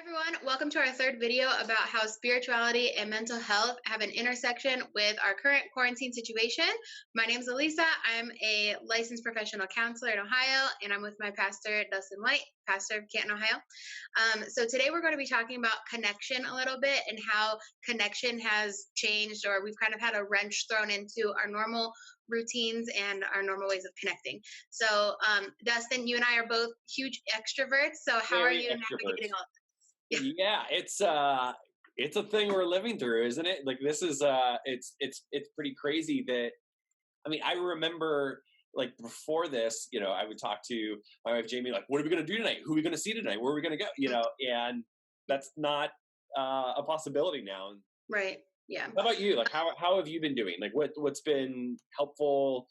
Everyone, welcome to our third video about how spirituality and mental health have an intersection with our current quarantine situation. My name is Aleesa. I'm a licensed professional counselor in Ohio, and I'm with my pastor, Dustin White, pastor of Canton, Ohio. So today we're going to be talking about connection a little bit and how connection has changed, or we've kind of had a wrench thrown into our normal routines and our normal ways of connecting. So Dustin, you and I are both huge extroverts. So how are Very you extroverts. navigating all? Yeah, it's a thing we're living through, isn't it? Like this is it's pretty crazy that I remember like before this, I would talk to my wife Jamie like, what are we gonna do tonight? Who are we gonna see tonight? Where are we gonna go? And that's not a possibility now. Right. Yeah. How about you? Like how have you been doing? Like what's been helpful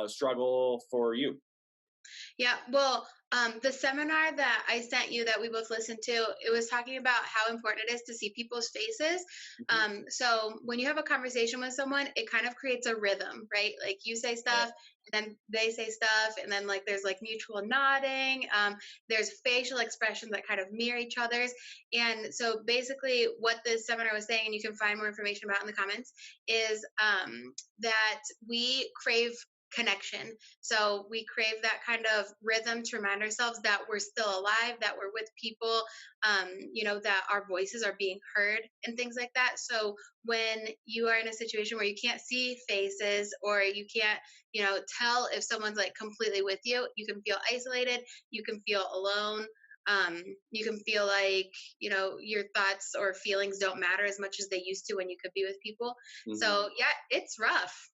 struggle for you? Yeah. Well, the seminar that I sent you that we both listened to, it was talking about how important it is to see people's faces. Mhm. So when you have a conversation with someone, it kind of creates a rhythm, right? Like you say Yeah. stuff, and then they say stuff, and then like there's like mutual nodding. There's facial expressions that kind of mirror each other's. And so basically, what this seminar was saying, and you can find more information about in the comments, is that we crave connection. So we crave that kind of rhythm to remind ourselves that we're still alive, that we're with people, that our voices are being heard and things like that. So when you are in a situation where you can't see faces or you can't, tell if someone's like completely with you, you can feel isolated, you can feel alone. You can feel like, your thoughts or feelings don't matter as much as they used to when you could be with people. Mhm. So yeah, it's rough.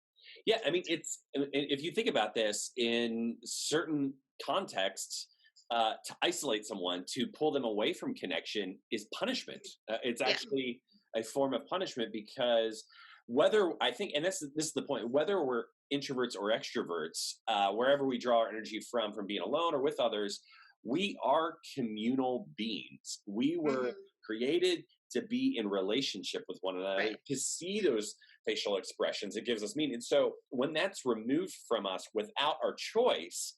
Yeah, if you think about this in certain contexts, to isolate someone, to pull them away from connection is punishment. It's Yeah. actually a form of punishment because whether I think, and this is the point, whether we're introverts or extroverts, wherever we draw our energy from being alone or with others, we are communal beings. We were Hmm. created to be in relationship with one another, Right. to see those facial expressions. It gives us meaning. So when that's removed from us without our choice,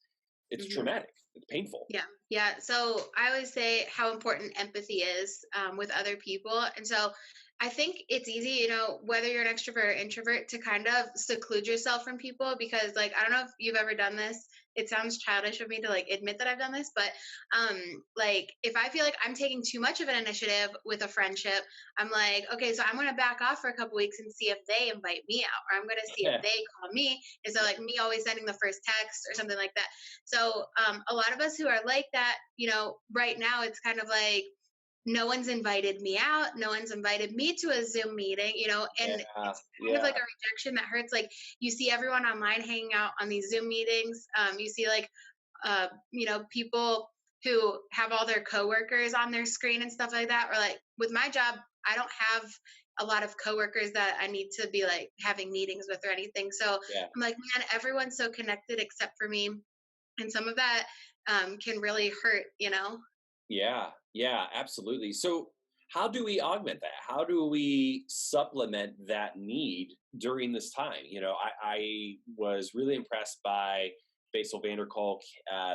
it's Hmm. traumatic. It's painful. Yeah. Yeah. So I always say how important empathy is with other people. And so I think it's easy, whether you're an extrovert or introvert, to kind of seclude yourself from people because, like, I don't know if you've ever done this. It sounds childish of me to like admit that I've done this, but like if I feel like I'm taking too much of an initiative with a friendship, I'm like, okay, so I'm going to back off for a couple weeks and see if they invite me out, or I'm going to see if Yeah. they call me. And so, like, me always sending the first text or something like that. So a lot of us who are like that, right now it's kind of like no one's invited me out, no one's invited me to a Zoom meeting, and Yeah. it's kind of Yeah. like a rejection that hurts. Like you see everyone online hanging out on these Zoom meetings. You see like people who have all their coworkers on their screen and stuff like that. Or like with my job, I don't have a lot of coworkers that I need to be like having meetings with or anything. So Yeah. I'm like, man, everyone's so connected except for me, and some of that can really hurt. Yeah. Yeah. Absolutely. So how do we augment that? How do we supplement that need during this time? I was really impressed by Basil Vanderkolk,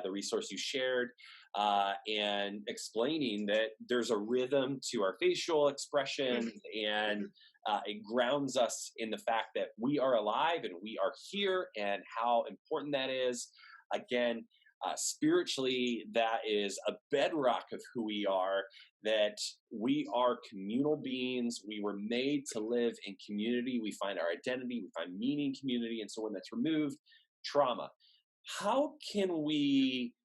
the resource you shared, and explaining that there's a rhythm to our facial expressions, Hmm. and Hmm. it grounds us in the fact that we are alive and we are here, and how important that is. Again, spiritually, that is a bedrock of who we are, that we are communal beings. We were made to live in community. We find our identity, we find meaning in community. And so when that's removed, trauma. How can we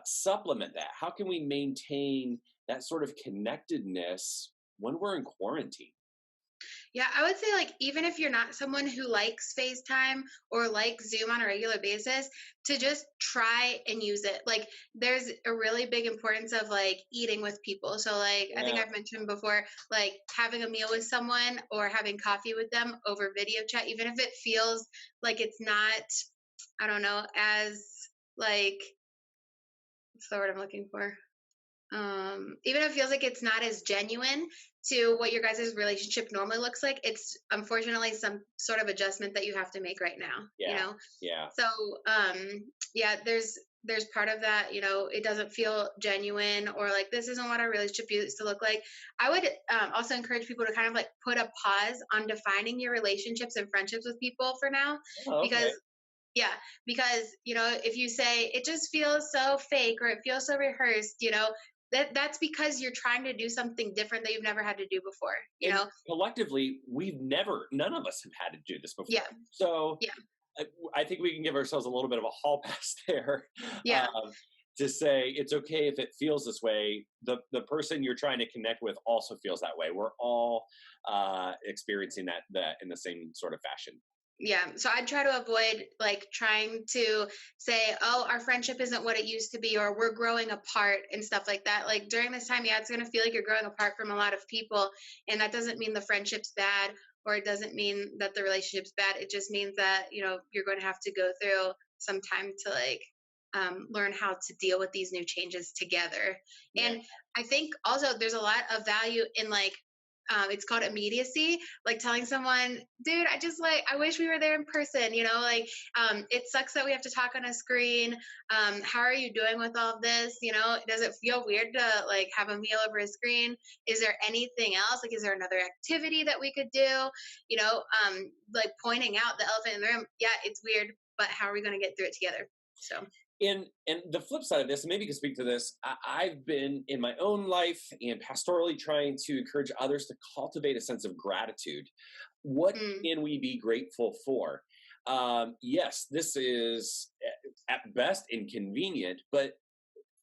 supplement that? How can we maintain that sort of connectedness when we're in quarantine? Yeah, I would say like even if you're not someone who likes FaceTime or like Zoom on a regular basis, to just try and use it. Like there's a really big importance of like eating with people. So like I think Yeah. I've mentioned before, like having a meal with someone or having coffee with them over video chat, even if it feels like it's not, I don't know, as like what's the word I'm looking for? Even if it feels like it's not as genuine to what your guys' relationship normally looks like, it's unfortunately some sort of adjustment that you have to make right now, you Yeah. know? Yeah. So, yeah, there's there's part of that, it doesn't feel genuine, or like this isn't what our relationship used to look like. I would also encourage people to kind of like put a pause on defining your relationships and friendships with people for now, Oh, because okay. yeah, because if you say it just feels so fake or it feels so rehearsed, that's because you're trying to do something different that you've never had to do before, And collectively, none of us have had to do this before. Yeah, So yeah, I, I think we can give ourselves a little bit of a hall pass there, yeah. um, to say it's okay if it feels this way. The person you're trying to connect with also feels that way. We're all experiencing that in the same sort of fashion. Yeah, so I try to avoid like trying to say, "Oh, our friendship isn't what it used to be," or "We're growing apart" and stuff like that. Like during this time, yeah, it's going to feel like you're growing apart from a lot of people, and that doesn't mean the friendship's bad, or it doesn't mean that the relationship's bad. It just means that you're going to have to go through some time to like learn how to deal with these new changes together. Yeah. And I think also there's a lot of value in like it's called immediacy, like telling someone, dude, I wish we were there in person, like it sucks that we have to talk on a screen. How are you doing with all of this? Does it feel weird to like have a meal over a screen? Is there anything else? Like, is there another activity that we could do? Like pointing out the elephant in the room. Yeah, it's weird, but how are we going to get through it together? So And the flip side of this, and maybe you can speak to this, I've been in my own life and pastorally trying to encourage others to cultivate a sense of gratitude. What mm, can we be grateful for? Yes, this is at best inconvenient, but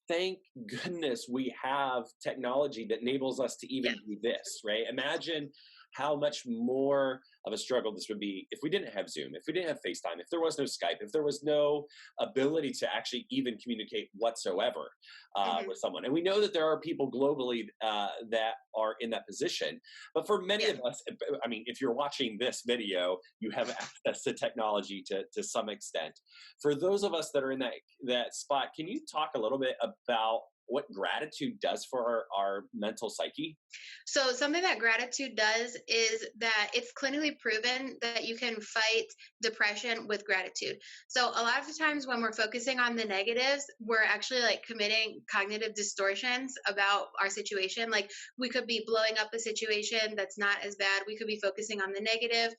thank goodness we have technology that enables us to yeah, even do this, right? Imagine how much more of a struggle this would be if we didn't have Zoom, if we didn't have FaceTime, if there was no Skype, if there was no ability to actually even communicate whatsoever hmm, with someone. And we know that there are people globally that are in that position. But for many yeah. of us, I mean, if you're watching this video, you have access to technology to some extent. For those of us that are in that spot, can you talk a little bit about what gratitude does for our mental psyche? So something that gratitude does is that it's clinically proven that you can fight depression with gratitude. So a lot of the times when we're focusing on the negatives, we're actually like committing cognitive distortions about our situation. Like we could be blowing up a situation that's not as bad. We could be focusing on the negative,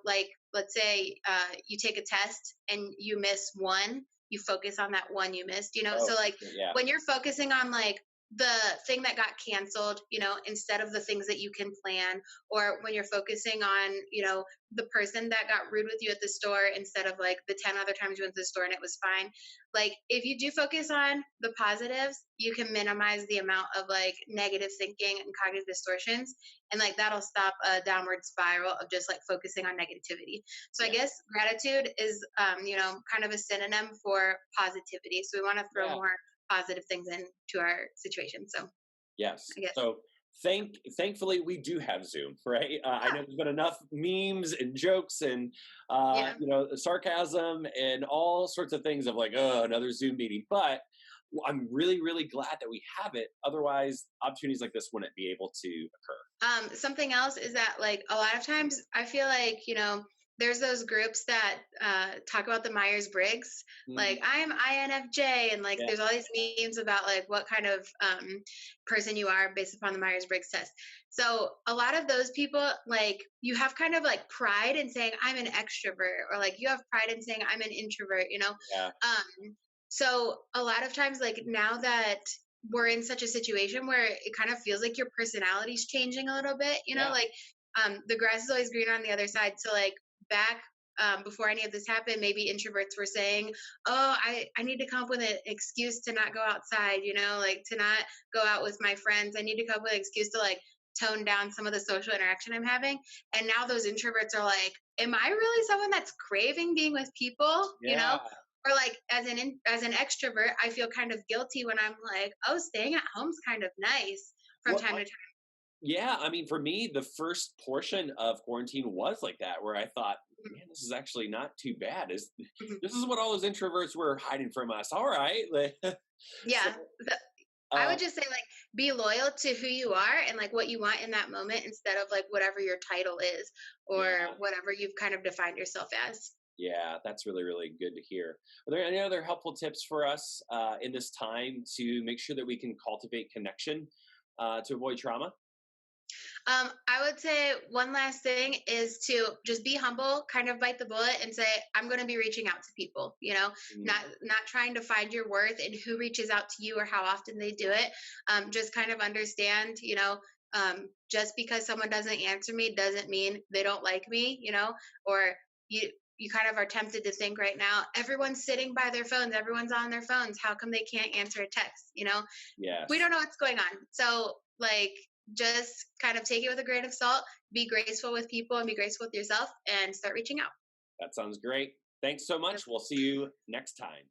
like let's say you take a test and you miss one, you focus on that one you missed, Oh, so for like sure. Yeah. when you're focusing on like the thing that got canceled, instead of the things that you can plan, or when you're focusing on, the person that got rude with you at the store instead of like the 10 other times you went to the store and it was fine. Like if you do focus on the positives, you can minimize the amount of like negative thinking and cognitive distortions. And like that'll stop a downward spiral of just like focusing on negativity. So I Yeah. guess gratitude is, kind of a synonym for positivity. So we want to throw Yeah. more positive things into our situation. So Yes. I guess, So thankfully we do have Zoom, right? I know yeah, there's been enough memes and jokes and yeah. sarcasm and all sorts of things of like, oh, another Zoom meeting. But I'm really, really glad that we have it. Otherwise, opportunities like this wouldn't be able to occur. Something else is that like a lot of times I feel like, there's those groups that talk about the Myers Briggs, Mhm. like I'm INFJ, and like Yeah. there's all these memes about like what kind of person you are based upon the Myers Briggs test. So a lot of those people, like you have kind of like pride in saying I'm an extrovert, or like you have pride in saying I'm an introvert, Yeah. So a lot of times, like now that we're in such a situation where it kind of feels like your personality's changing a little bit, Yeah. like the grass is always greener on the other side. So like back before any of this happened, maybe introverts were saying, "Oh, I need to come up with an excuse to not go outside, like to not go out with my friends. I need to come up with an excuse to like tone down some of the social interaction I'm having." And now those introverts are like, "Am I really someone that's craving being with people?" Yeah. Or like as an extrovert, I feel kind of guilty when I'm like, "Oh, staying at home's kind of nice from Well, time to time." yeah, I mean, for me, the first portion of quarantine was like that, where I thought, Mhm, man, this is actually not too bad. Is mhm. this is what all those introverts were hiding from us? All right, like, so Yeah. I uh, would just say like be loyal to who you are and like what you want in that moment instead of like whatever your title is or yeah, whatever you've kind of defined yourself as. Yeah, that's really, really good to hear. Are there any other helpful tips for us in this time to make sure that we can cultivate connection to avoid trauma? I would say one last thing is to just be humble, kind of bite the bullet and say, I'm going to be reaching out to people, Mm, not trying to find your worth in who reaches out to you or how often they do it. Just kind of understand, just because someone doesn't answer me doesn't mean they don't like me, or you kind of are tempted to think right now, everyone's sitting by their phones, everyone's on their phones. How come they can't answer a text? We yes, don't know what's going on. So, like, just kind of take it with a grain of salt, be graceful with people and be graceful with yourself and start reaching out. that sounds great. Thanks so much. We'll see you next time.